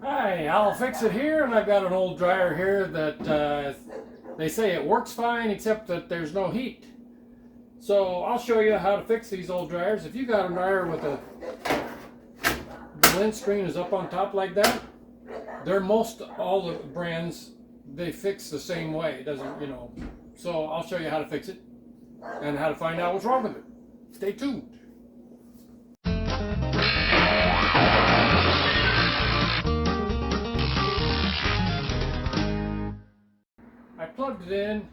Hi, I'll fix it here, and I've got an old dryer here that they say it works fine except that there's no heat. So I'll show you how to fix these old dryers. If you got a dryer with the lint screen is up on top like that, they're most all the brands, they fix the same way. It doesn't, So I'll show you how to fix it and how to find out what's wrong with it. Stay tuned. I plugged it in.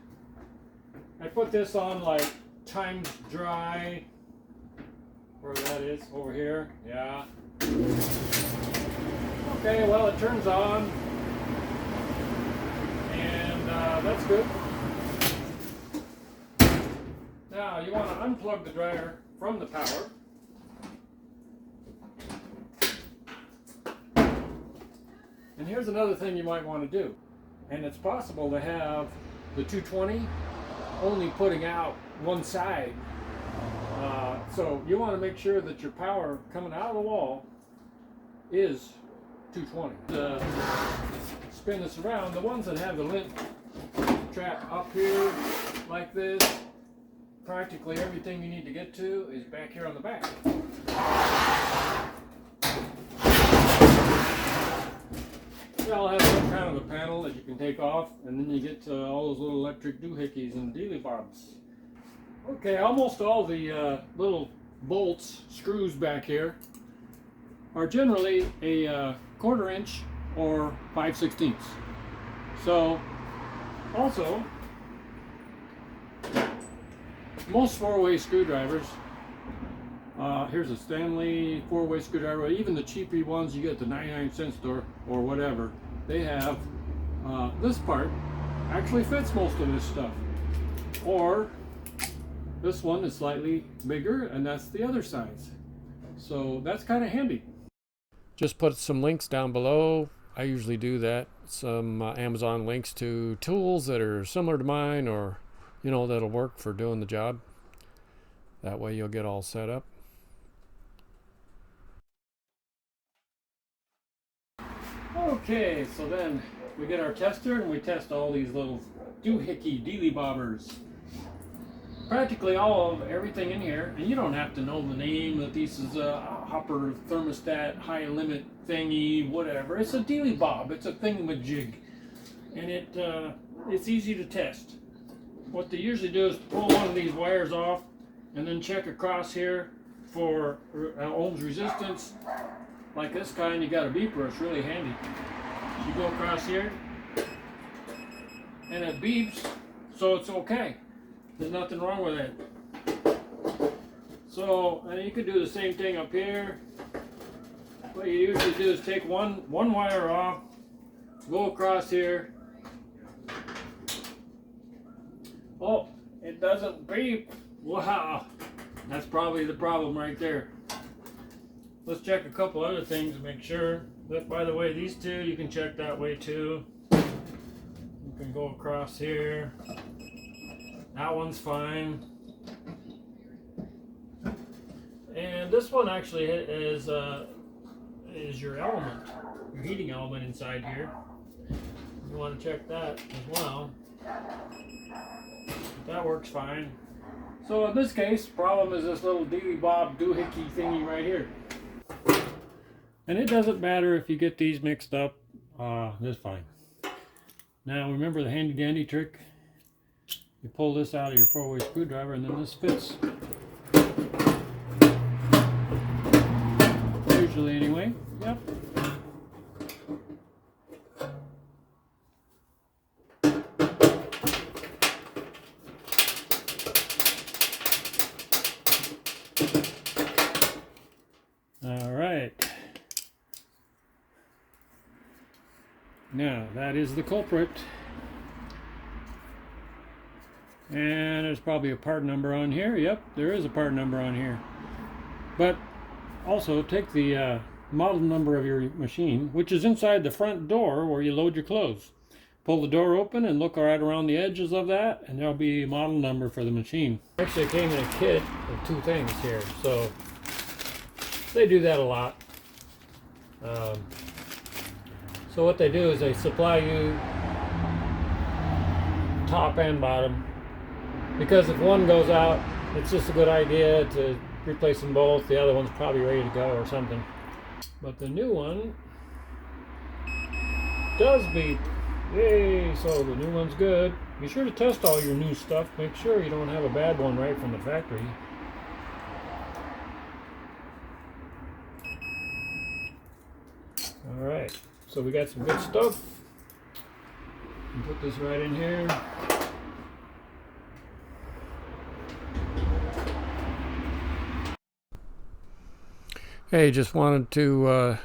I put this on like timed dry, where that is, over here, yeah. Okay, well it turns on, and that's good. Now you want to unplug the dryer from the power. And here's another thing you might want to do. And it's possible to have the 220 only putting out one side. So you want to make sure that your power coming out of the wall is 220. Spin this around. The ones that have the lint trap up here like this, practically everything you need to get to is back here on the back. I'll have some kind of a panel that you can take off, and then you get to all those little electric doohickeys and dealy-bobs. Okay, almost all the little bolts, screws back here are generally a 1/4 inch or 5/16. So, also, most 4-way screwdrivers, here's a Stanley 4-way screwdriver, even the cheapy ones you get at the 99-cent store or whatever, they have this part actually fits most of this stuff. Or this one is slightly bigger, and that's the other size. So that's kind of handy. Just put some links down below. I usually do that. Some Amazon links to tools that are similar to mine, or that'll work for doing the job. That way you'll get all set up. Okay, so then we get our tester and we test all these little doohickey dealy-bobbers. Practically all of everything in here, and you don't have to know the name that this is a hopper thermostat high limit thingy, whatever. It's a dealy-bob, it's a thingamajig, and it's easy to test. What they usually do is pull one of these wires off and then check across here for ohms resistance. Like this kind, you got a beeper, it's really handy. You go across here and it beeps, so it's okay. There's nothing wrong with it. So, and you could do the same thing up here. What you usually do is take one wire off, go across here. Oh, it doesn't beep. Wow, that's probably the problem right there. Let's check a couple other things to make sure. That, by the way, these two you can check that way too. You can go across here. That one's fine. And this one actually is your element, your heating element inside here. You want to check that as well. That works fine. So in this case, the problem is this little dealy-bob doohickey thingy right here. And it doesn't matter if you get these mixed up, that's fine. Now remember the handy dandy trick. You pull this out of your 4-way screwdriver and then this fits. Usually anyway, yep. All right. Now, that is the culprit. And there's probably a part number on here. Yep, there is a part number on here. But also take the model number of your machine, which is inside the front door where you load your clothes. Pull the door open and look right around the edges of that, and there'll be a model number for the machine. Actually, it came in a kit of 2 things here, so they do that a lot. So what they do is they supply you top and bottom, because if one goes out, it's just a good idea to replace them both. The other one's probably ready to go or something. But the new one does beep. Yay! So the new one's good. Be sure to test all your new stuff. Make sure you don't have a bad one right from the factory. Alright, so we got some good stuff. Put this right in here. Hey, just wanted to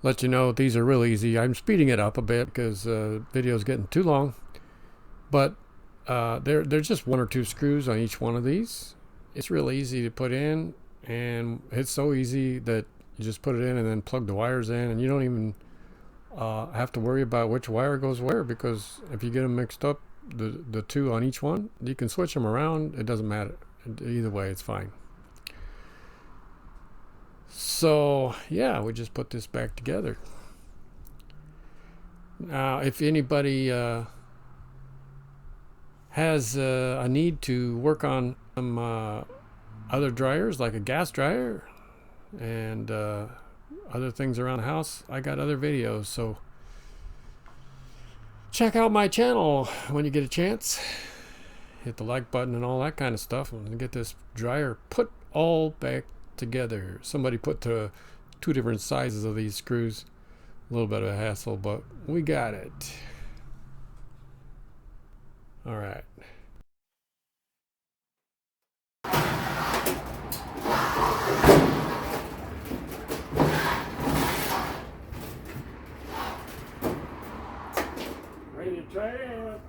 let you know these are real easy. I'm speeding it up a bit because video's getting too long. But there's just 1 or 2 screws on each one of these. It's real easy to put in, and it's so easy that you just put it in and then plug the wires in, and you don't even have to worry about which wire goes where, because if you get them mixed up, the 2 on each one, you can switch them around. It doesn't matter. Either way, it's fine. So yeah, we just put this back together. Now, if anybody has a need to work on some other dryers, like a gas dryer and other things around the house, I got other videos, so check out my channel when you get a chance. Hit the like button and all that kind of stuff, and get this dryer put all back together. Somebody put 2 different sizes of these screws. A little bit of a hassle, but we got it. All right. Ready to try it.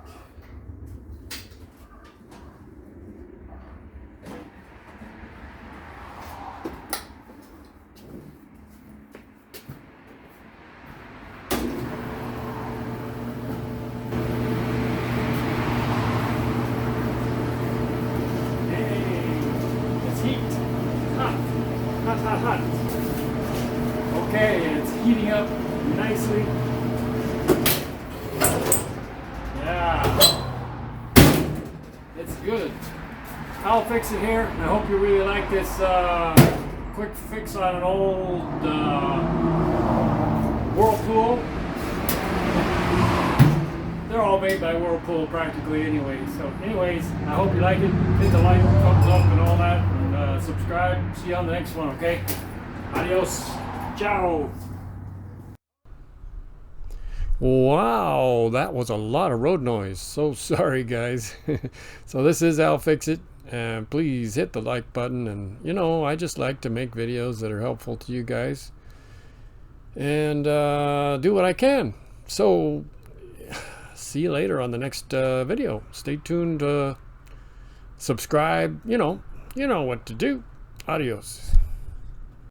Hot. Okay, it's heating up nicely. Yeah, it's good. I'll fix it here. I hope you really like this quick fix on an old Whirlpool. They're all made by Whirlpool practically anyway. So anyways, I hope you like it. Hit the like, thumbs up and all that. Subscribe. See you on the next one, okay? Adios. Ciao. Wow, that was a lot of road noise. So sorry, guys. So this is I'll Fix It. Please hit the like button. And, you know, I just like to make videos that are helpful to you guys. And do what I can. So see you later on the next video. Stay tuned. Subscribe. You know what to do. Adios.